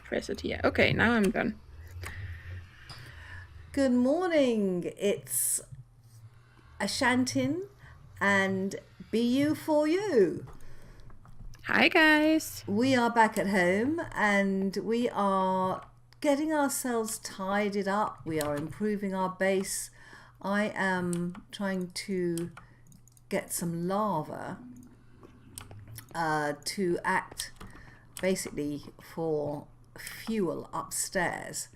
press it here. Okay, now I'm done. Good morning. It's Ashantin and BU4U. Hi guys. We are back at home and we are getting ourselves tidied up. We are improving our base. I am trying to get some lava to act basically for fuel upstairs.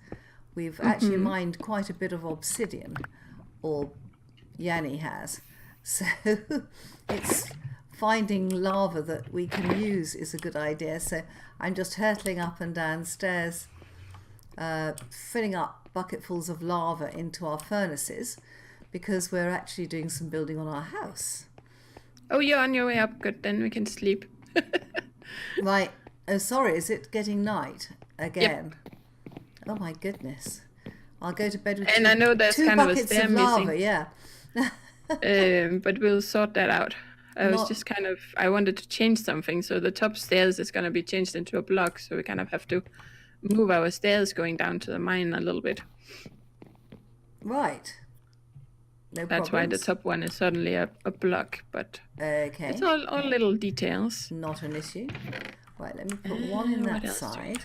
We've actually mined quite a bit of obsidian, or Yanni has. So it's finding lava that we can use is a good idea. So I'm just hurtling up and down stairs, filling up bucketfuls of lava into our furnaces because we're actually doing some building on our house. Oh, you're on your way up. Good, then we can sleep. Right. Oh, sorry. Is it getting night again? Yep. Oh my goodness. I'll go to bed with And I know there's two kind of a buckets stair of lava, missing. yeah. But we'll sort that out. I wanted to change something, so the top stairs is going to be changed into a block, so we kind of have to move our stairs going down to the mine a little bit. Right. No That's problems. why the top one is suddenly a block, but Okay. it's all little details. Not an issue. Right, let me put one in that side.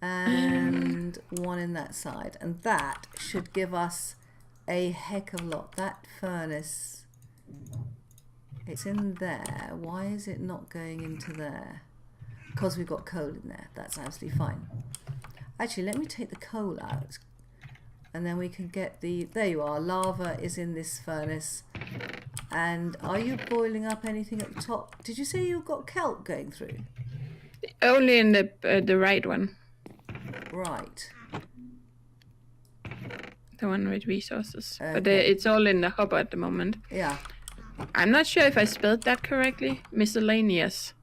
And one in that side. And that should give us a heck of a lot. That furnace, it's in there. Why is it not going into there? Because we've got coal in there. That's absolutely fine. Actually, let me take the coal out. And then we can get the... There you are. Lava is in this furnace. And are you boiling up anything at the top? Did you say you've got kelp going through? Only in the right one. Right. The one with resources. Okay. But it's all in the hopper at the moment. Yeah. I'm not sure if I spelled that correctly. Miscellaneous.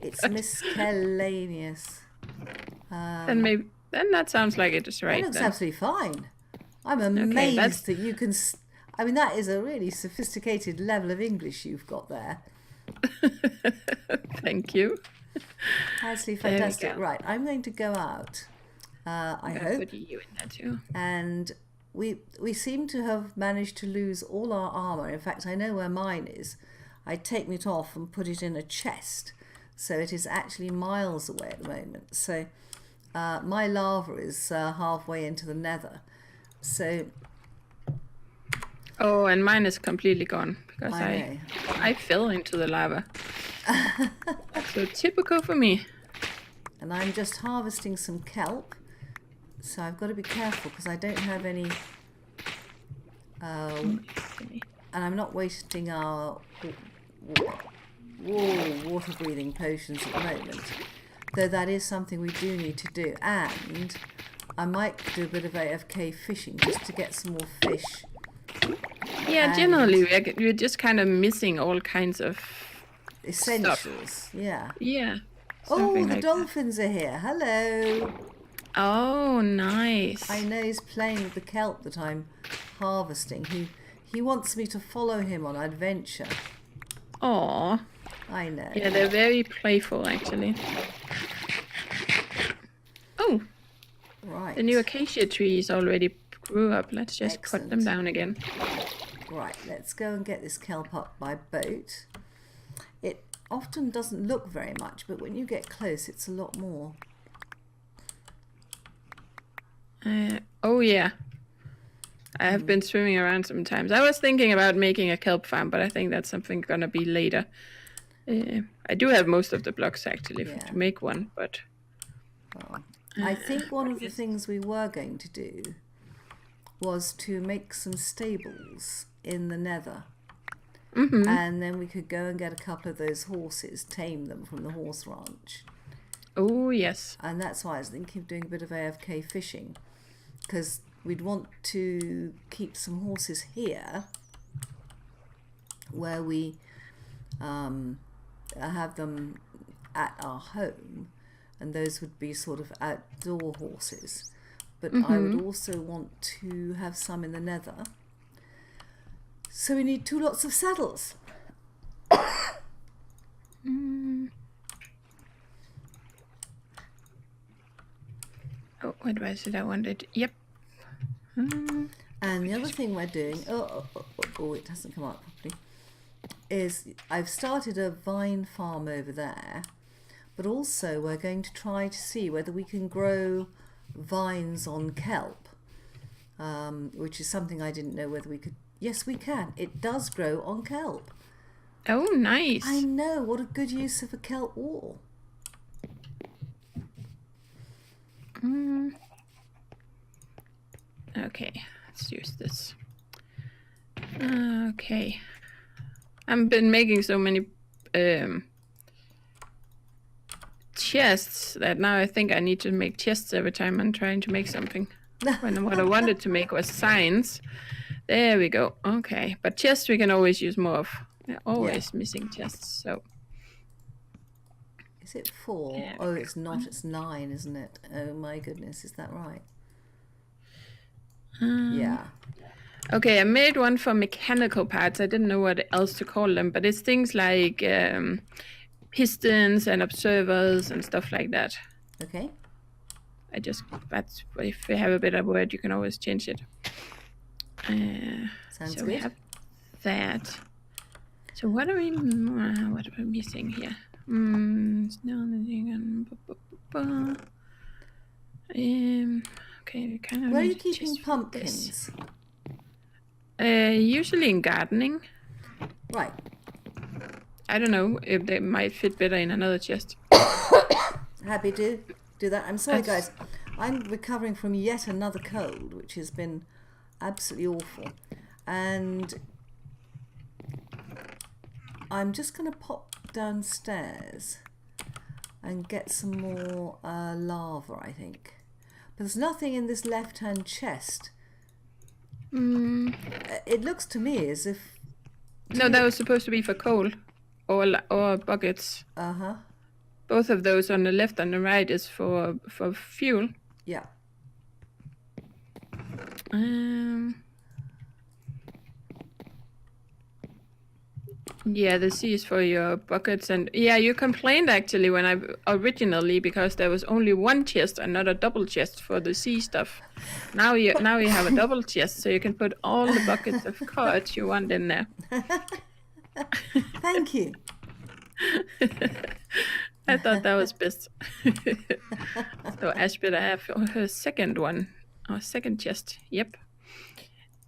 It's miscellaneous. Then that sounds like it is right. That looks then. absolutely fine. I'm amazed that you can... I mean, that is a really sophisticated level of English you've got there. Thank you. Absolutely fantastic. Right, I'm going to go out. I hope. Put you in there too. And we seem to have managed to lose all our armor. In fact, I know where mine is. I'd taken it off and put it in a chest. So it is actually miles away at the moment. So my lava is halfway into the nether. So... Oh, and mine is completely gone because I fell into the lava. So typical for me. And I'm just harvesting some kelp. So I've got to be careful because I don't have any... and I'm not wasting our water-breathing potions at the moment. Though that is something we do need to do. And I might do a bit of AFK fishing just to get some more fish. Yeah, generally we're just kind of missing all kinds of essentials. Stuff. Yeah. Yeah. Oh, the dolphins are here. Hello. Oh, nice. I know he's playing with the kelp that I'm harvesting. He wants me to follow him on adventure. Aw. I know. Yeah, they're very playful, actually. Oh. Right. The new acacia trees already grew up. Let's just Excellent. cut them down again. Right, let's go and get this kelp up by boat. It often doesn't look very much, but when you get close, it's a lot more. Oh, yeah. I have been swimming around sometimes. I was thinking about making a kelp farm, but I think that's something gonna be later. I do have most of the blocks, actually, to make one, but... Well, I think one of the things we were going to do was to make some stables in the nether. And then we could go and get a couple of those horses, tame them from the horse ranch. Oh, yes. And that's why I was thinking of doing a bit of AFK fishing, because we'd want to keep some horses here where we have them at our home, and those would be sort of outdoor horses. But I would also want to have some in the nether. So we need 2 lots of saddles. What was it I wanted? Yep. And the other thing we're doing, it hasn't come up properly, is I've started a vine farm over there, but also we're going to try to see whether we can grow vines on kelp, which is something I didn't know whether we could. Yes, we can. It does grow on kelp. Oh, nice. I know, what a good use of a kelp wall. Okay, let's use this. Okay. I've been making so many chests that now I think I need to make chests every time I'm trying to make something. When what I wanted to make was signs. There we go. Okay, but chests we can always use more of. They're always missing chests, so. Is it 4? Yeah, oh, it's not. It's 9, isn't it? Oh my goodness, is that right? Yeah. Okay, I made one for mechanical parts. I didn't know what else to call them, but it's things like pistons and observers and stuff like that. Okay. That's if we have a better word, you can always change it. Sounds so good. We have that. So what are we missing here? Okay, we kind of. Where are you keeping pumpkins? Usually in gardening. Right. I don't know if they might fit better in another chest. Happy to do that. I'm sorry, guys. I'm recovering from yet another cold, which has been absolutely awful. And I'm just going to pop downstairs and get some more lava, I think. But there's nothing in this left-hand chest. It looks to me as if... No, that was supposed to be for coal or buckets. Uh-huh. Both of those on the left and the right is for fuel. Yeah. Yeah, the C is for your buckets, and yeah, you complained actually when I originally because there was only one chest and not a double chest for the C stuff. Now you have a double chest, so you can put all the buckets of cards you want in there. Thank you. I thought that was best. So Ash better have her second one, or second chest. Yep.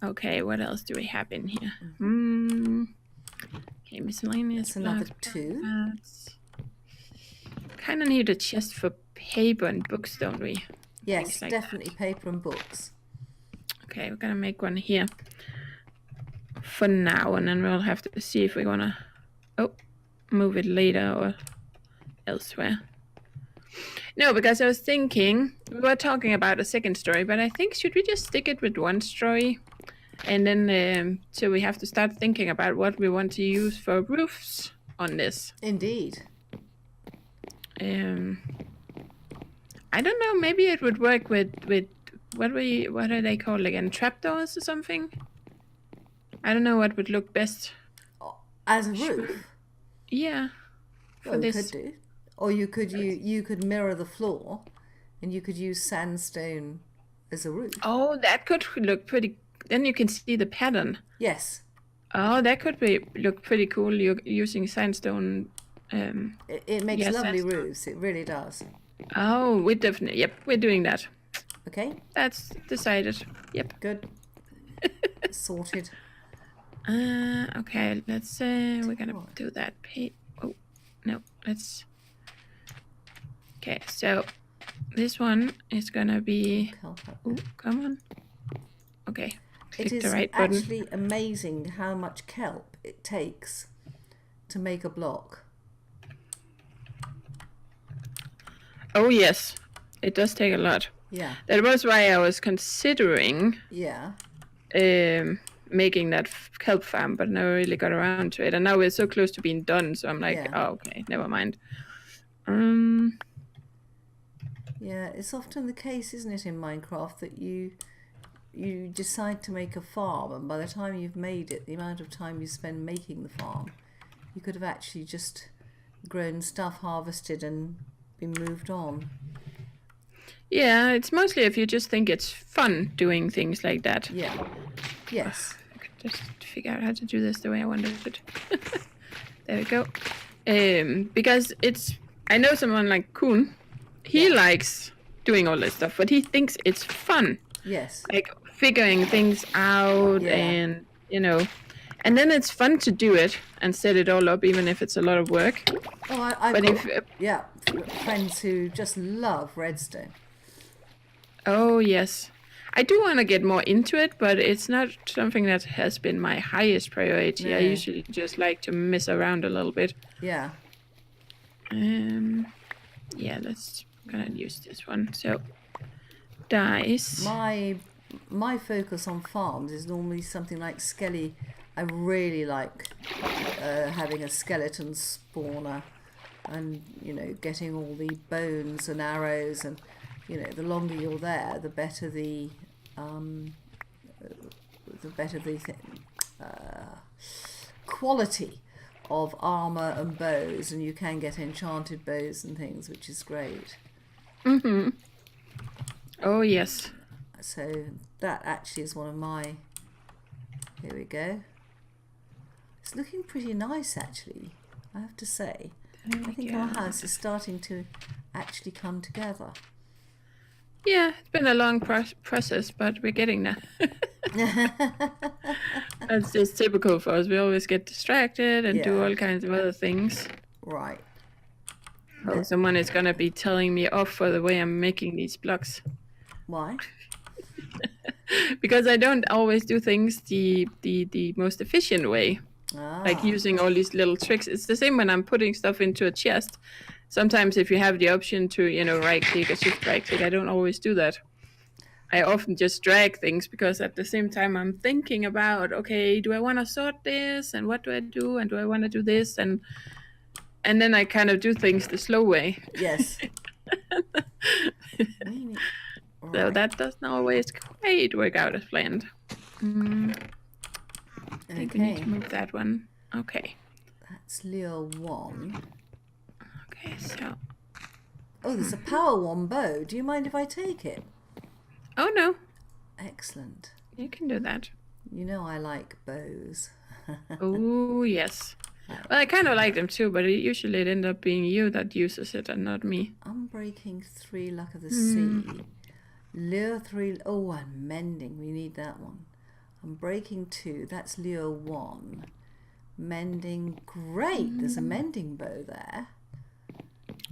Okay, what else do we have in here? Okay, miscellaneous. That's another 2. Kind of need a chest for paper and books, don't we? Yes, like definitely paper and books. Okay, we're gonna make one here for now, and then we'll have to see if we wanna move it later or elsewhere. No, because I was thinking we were talking about a second story, but I think should we just stick it with one story? And then, so we have to start thinking about what we want to use for roofs on this. Indeed. I don't know. Maybe it would work with what are they called again? Trapdoors or something? I don't know what would look best. As a roof. Yeah. Well, you could do. Or you could mirror the floor, and you could use sandstone as a roof. Oh, that could look pretty. Then you can see the pattern. Yes. Oh, that could look pretty cool. You're using sandstone. It makes lovely roofs. It really does. Oh, we're doing that. Okay. That's decided. Yep. Good. Sorted. Okay. Let's we're gonna do that. Oh, no. Let's. Okay. So this one is gonna be. Oh, come on. Okay. It is actually amazing how much kelp it takes to make a block. Oh yes, it does take a lot. Yeah. That was why I was considering making that kelp farm, but never really got around to it. And now we're so close to being done, so I'm like, oh, okay, never mind. Yeah, it's often the case, isn't it, in Minecraft, that you decide to make a farm, and by the time you've made it, the amount of time you spend making the farm, you could have actually just grown stuff, harvested, and been moved on. Yeah, it's mostly if you just think it's fun doing things like that. Yeah. Yes. I could just figure out how to do this the way I wanted it. There we go. Because I know someone like Kuhn. He likes doing all this stuff, but he thinks it's fun. Yes. Like figuring things out and, and then it's fun to do it and set it all up, even if it's a lot of work. Oh, I've got friends who just love redstone. Oh, yes. I do want to get more into it, but it's not something that has been my highest priority. No. I usually just like to mess around a little bit. Yeah. Yeah, let's gonna use this one. So, dice. My focus on farms is normally something like skelly. I really like having a skeleton spawner, and getting all the bones and arrows, and the longer you're there, the better the quality of armor and bows, and you can get enchanted bows and things, which is great. Oh yes. So that actually is one of my. Here we go. It's looking pretty nice, actually, I have to say. I think our house is starting to actually come together. Yeah, it's been a long process, but we're getting there. That's just typical for us. We always get distracted and do all kinds of other things. Right. Oh, someone is going to be telling me off for the way I'm making these blocks. Why? Because I don't always do things the most efficient way. Like using all these little tricks. It's the same when I'm putting stuff into a chest. Sometimes if you have the option to, right click or shift right click, I don't always do that. I often just drag things because at the same time I'm thinking about, okay, do I want to sort this? And what do I do? And do I want to do this? And then I kind of do things the slow way. Yes. So that doesn't always quite work out as planned. I think we need to move that one. Okay. That's Lure 1. Okay, so... Oh, there's a power 1 bow. Do you mind if I take it? Oh, no. Excellent. You can do that. You know I like bows. Oh, yes. Well, I kind of like them too, but usually it ends up being you that uses it and not me. Unbreaking 3, Luck of the Sea. Lure 3... Oh, and Mending. We need that one. Unbreaking 2. That's Lure 1. Mending. Great. There's a Mending bow there.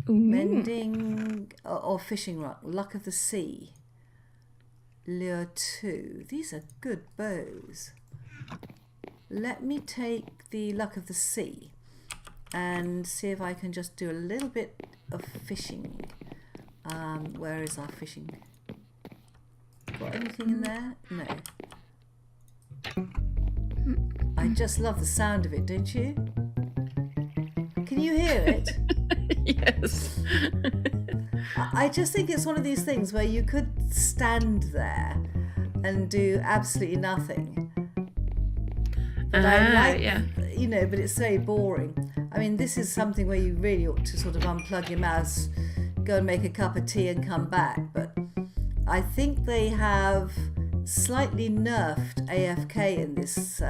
Ooh. Mending or Fishing Rod. Luck of the Sea. Lure 2. These are good bows. Let me take the Luck of the Sea and see if I can just do a little bit of fishing. Where is our fishing? Got anything in there? No. I just love the sound of it, don't you? Can you hear it? Yes. I just think it's one of these things where you could stand there and do absolutely nothing. But I like, but it's very boring. I mean, this is something where you really ought to sort of unplug your mouse, go and make a cup of tea and come back. But I think they have slightly nerfed AFK in this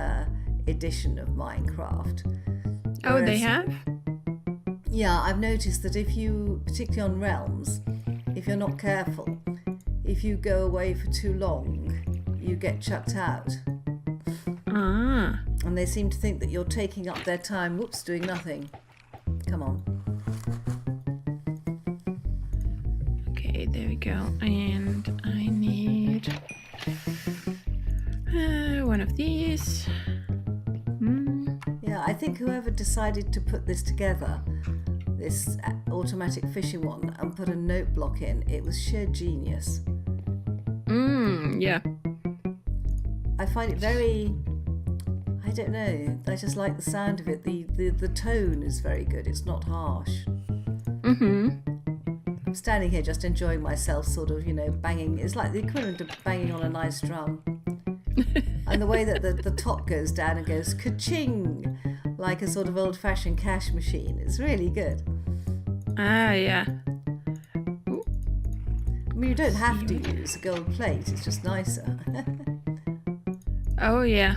edition of Minecraft. Oh, they have? Yeah, I've noticed that if you, particularly on Realms, if you're not careful, if you go away for too long, you get chucked out. Ah. And they seem to think that you're taking up their time, doing nothing. Come on. Okay, there we go. And I need one of these. Yeah, I think whoever decided to put this together, this automatic fishing one, and put a note block in, it was sheer genius. Yeah. I find it very... I don't know. I just like the sound of it. The tone is very good. It's not harsh. I'm standing here just enjoying myself, sort of, banging. It's like the equivalent of banging on a nice drum. And the way that the top goes down and goes ka-ching, like a sort of old-fashioned cash machine. It's really good. Ah, yeah. I mean, you don't have to use a gold plate. It's just nicer. Oh yeah.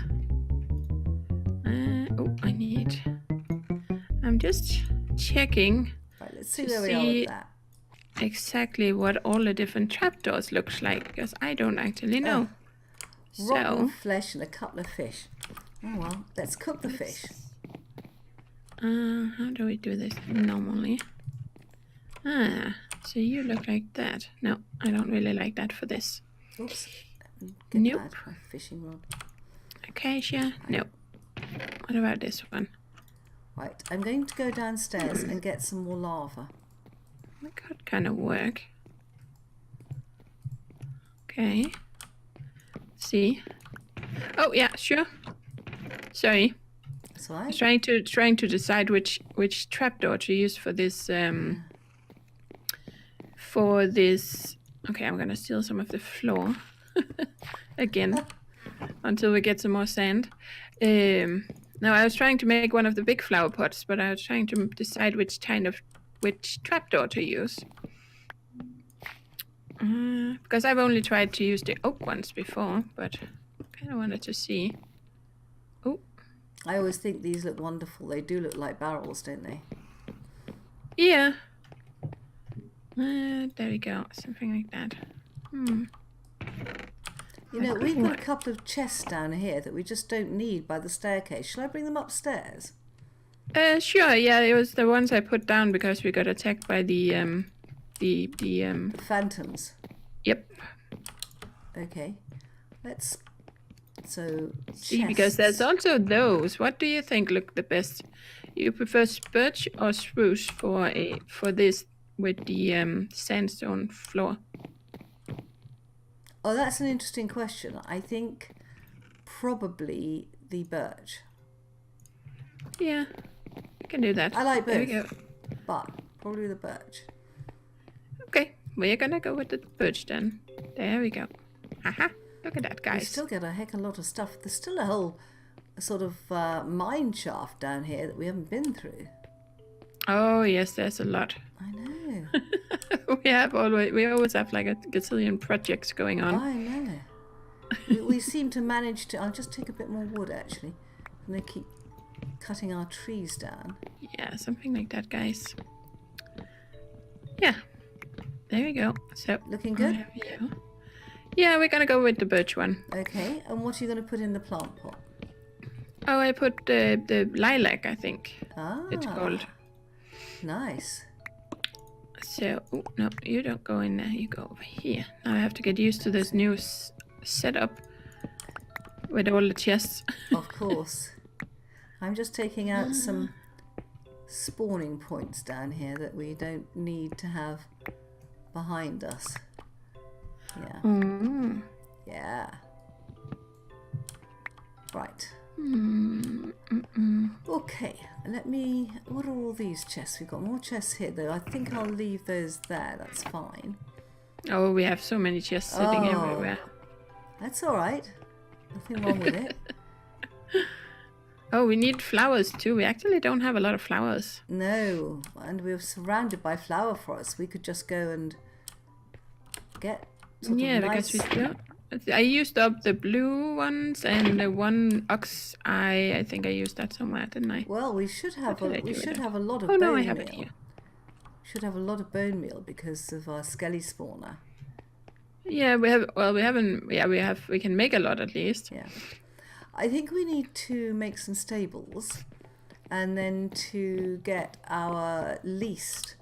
Oh, I need. I'm just checking. Right, let's see where we are with that. Exactly what all the different trapdoors looks like, because I don't actually know. Rotten flesh and a couple of fish. Oh well, let's cook the fish. How do we do this normally? So you look like that. No, I don't really like that for this. Oops. Nope. My fishing rod. Acacia. No. What about this one? Right, I'm going to go downstairs and get some more lava. That could kind of work. Okay. See. Oh yeah, sure. Sorry. That's all right. I was trying to decide which trapdoor to use for this. Okay, I'm gonna steal some of the floor again until we get some more sand. Now I was trying to make one of the big flower pots, but I was trying to decide which trapdoor to use. Because I've only tried to use the oak ones before, but kind of wanted to see. Oh. I always think these look wonderful. They do look like barrels, don't they? Yeah. There we go. Something like that. You know, we've got a couple of chests down here that we just don't need by the staircase. Shall I bring them upstairs? Sure. Yeah, it was the ones I put down because we got attacked by the phantoms. Yep. Okay. Let's. So. See, because there's also those. What do you think look the best? You prefer birch or spruce for this with the sandstone floor? Oh, that's an interesting question. I think probably the birch. Yeah, we can do that. I like both. There we go. But probably the birch. Okay, we're gonna go with the birch then. There we go. Haha, look at that, guys. We still get a heck of a lot of stuff. There's still a whole sort of mine shaft down here that we haven't been through. Oh yes, there's a lot. I know. we always have like a gazillion projects going on. I know. we seem to manage to. I'll just take a bit more wood actually, and they keep cutting our trees down. Yeah, something like that, guys. Yeah, there we go. So looking good. Yeah, we're gonna go with the birch one. Okay, and what are you gonna put in the plant pot? Oh, I put the lilac, I think. It's called. Nice. So, oh, no, you don't go in there. You go over here. Now I have to get used to this new setup with all the chests. Of course. I'm just taking out some spawning points down here that we don't need to have behind us. Yeah. Yeah. Right. Okay, what are all these chests? We've got more chests here though. I think I'll leave those there, that's fine. Oh, we have so many chests sitting everywhere. That's alright. Nothing wrong with it. Oh, we need flowers too. We actually don't have a lot of flowers. No, and we're surrounded by flower forests. We could just go and get because we still... I used up the blue ones and the one ox eye. I think I used that somewhere, didn't I? Well, we should have a lot of bone meal. I have it here. Should have a lot of bone meal because of our skelly spawner. Yeah, we have. Well, we haven't. Yeah, we have. We can make a lot at least. Yeah, I think we need to make some stables, and then to get our least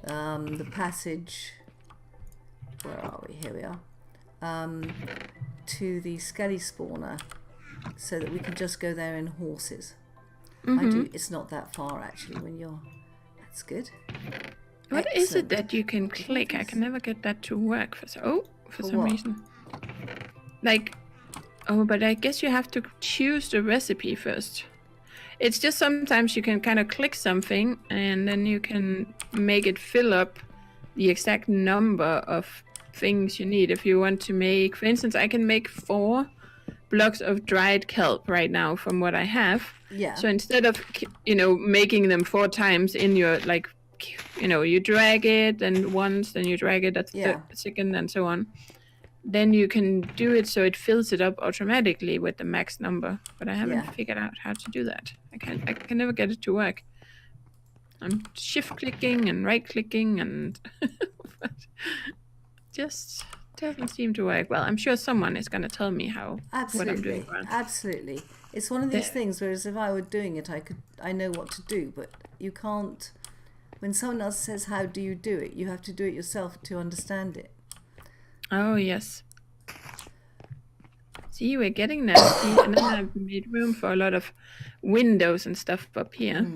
the passage. Where are we? Here we are. To the skelly spawner so that we can just go there in horses. It's not that far actually when you're... That's good. What is it that you can click? I can never get that to work for some reason. Like, but I guess you have to choose the recipe first. It's just sometimes you can kind of click something and then you can make it fill up the exact number of things you need. If you want to make, for instance, I can make 4 blocks of dried kelp right now from what I have. Yeah. So instead of making them 4 times in your like, you drag it and once, then you drag it a Yeah. second and so on. Then you can do it so it fills it up automatically with the max number. But I haven't figured out how to do that. I can never get it to work. I'm shift clicking and right clicking and but just doesn't seem to work. Well, I'm sure someone is going to tell me what I'm doing wrong. Absolutely. It's one of these things, whereas if I were doing it, I know what to do, but you can't. When someone else says, how do you do it? You have to do it yourself to understand it. Oh, yes. See, we're getting there. See, and then I've made room for a lot of windows and stuff up here.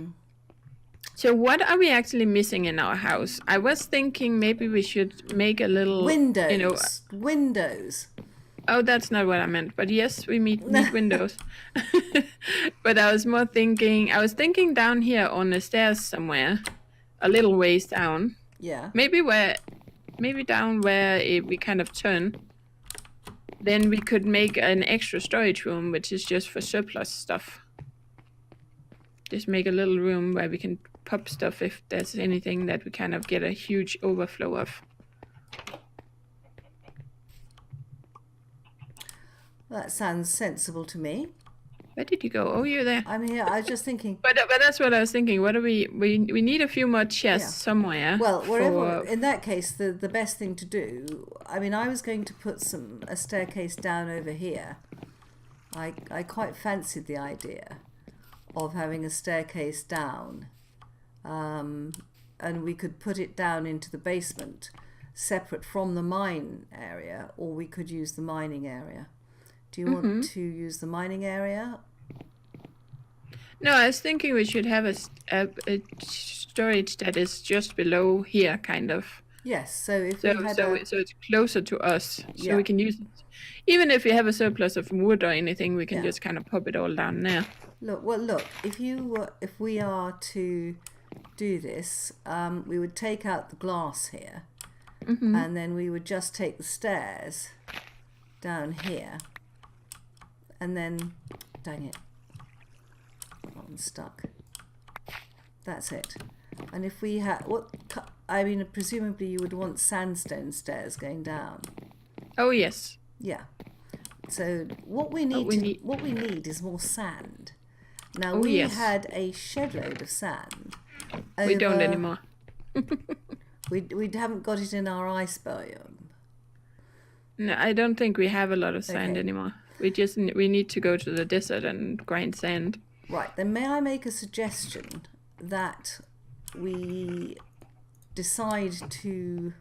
So what are we actually missing in our house? I was thinking maybe we should make a little... Windows. Windows. Oh, that's not what I meant. But yes, we need windows. But I was thinking down here on the stairs somewhere, a little ways down. Yeah. Maybe down where we kind of turn. Then we could make an extra storage room, which is just for surplus stuff. Just make a little room where we can pop stuff if there's anything that we kind of get a huge overflow of. That sounds sensible to me. Where did you go? Oh, you're there. I'm here. I was just thinking. But that's what I was thinking. What do we need a few more chests somewhere. Well, wherever. In that case, the best thing to do. I mean, I was going to put a staircase down over here. I quite fancied the idea of having a staircase down, and we could put it down into the basement, separate from the mine area, or we could use the mining area. Do you want to use the mining area? No, I was thinking we should have a storage that is just below here, kind of. Yes, so if we had so it's closer to us, so we can use it. Even if we have a surplus of wood or anything, we can just kind of pop it all down there. Look. If we are to do this, we would take out the glass here, and then we would just take the stairs down here, and then, dang it, I'm stuck. That's it. And if we had presumably you would want sandstone stairs going down. Oh yes. Yeah. So what we need is more sand. Now we had a shed load of sand. We don't anymore. we haven't got it in our ice biome. No, I don't think we have a lot of sand anymore. We need to go to the desert and grind sand. Right. Then may I make a suggestion that we decide to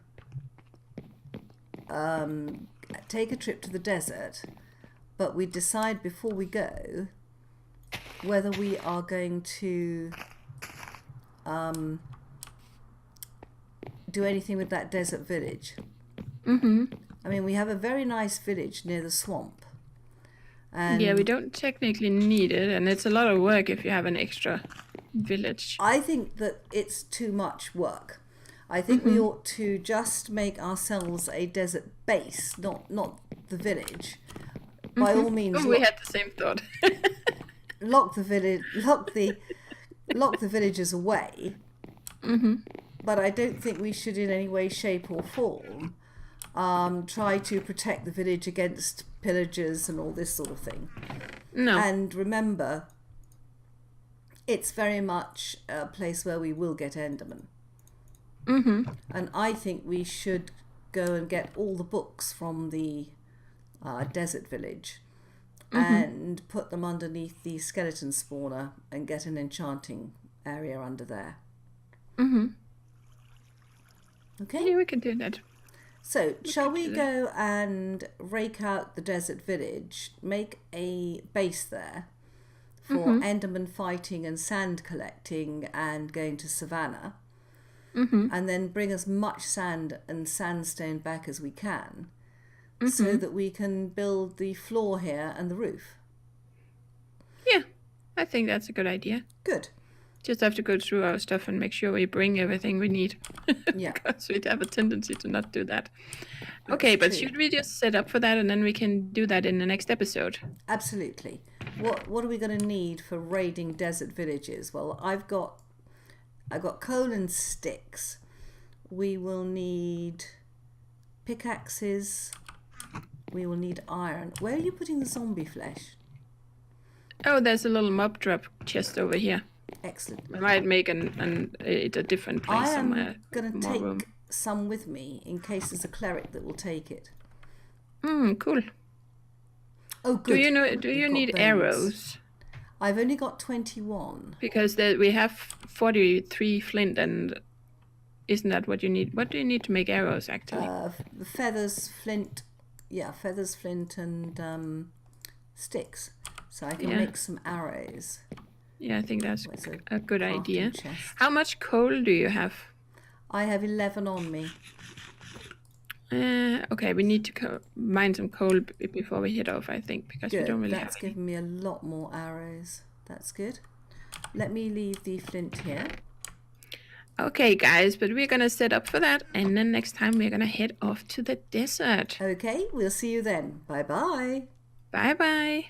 take a trip to the desert, but we decide before we go whether we are going to do anything with that desert village. I mean, we have a very nice village near the swamp. And yeah, we don't technically need it, and it's a lot of work if you have an extra village. I think that it's too much work. I think we ought to just make ourselves a desert base, not the village. By all means, we had the same thought. lock the village, lock the villagers away. But I don't think we should, in any way, shape, or form, try to protect the village against pillagers and all this sort of thing. No. And remember, it's very much a place where we will get Endermen. And I think we should go and get all the books from the desert village and put them underneath the skeleton spawner and get an enchanting area under there. Okay? Yeah, we can do that. So, shall we go and rake out the desert village, make a base there for Enderman fighting and sand collecting and going to Savannah, and then bring as much sand and sandstone back as we can so that we can build the floor here and the roof? Yeah, I think that's a good idea. Good. Just have to go through our stuff and make sure we bring everything we need. Yeah. Because we'd have a tendency to not do that. Okay, but should we just set up for that and then we can do that in the next episode? Absolutely. What are we going to need for raiding desert villages? Well, I've got I've got coal and sticks. We will need pickaxes. We will need iron. Where are you putting the zombie flesh? Oh, there's a little mob drop just over here. Excellent. I might make it a different place somewhere. I'm going to take some with me in case there's a cleric that will take it. Cool. Oh, good. Do you need arrows? I've only got 21. Because we have 43 flint, and isn't that what you need? What do you need to make arrows, actually? Feathers, flint. Yeah, feathers, flint, and sticks. So I can make some arrows. Yeah, I think that's a good idea. Chest. How much coal do you have? I have 11 on me. Okay, we need to mine some coal before we head off, I think, because we don't really have. That's given me a lot more arrows. That's good. Let me leave the flint here. Okay, guys, but we're going to set up for that, and then next time we're going to head off to the desert. Okay, we'll see you then. Bye-bye. Bye-bye.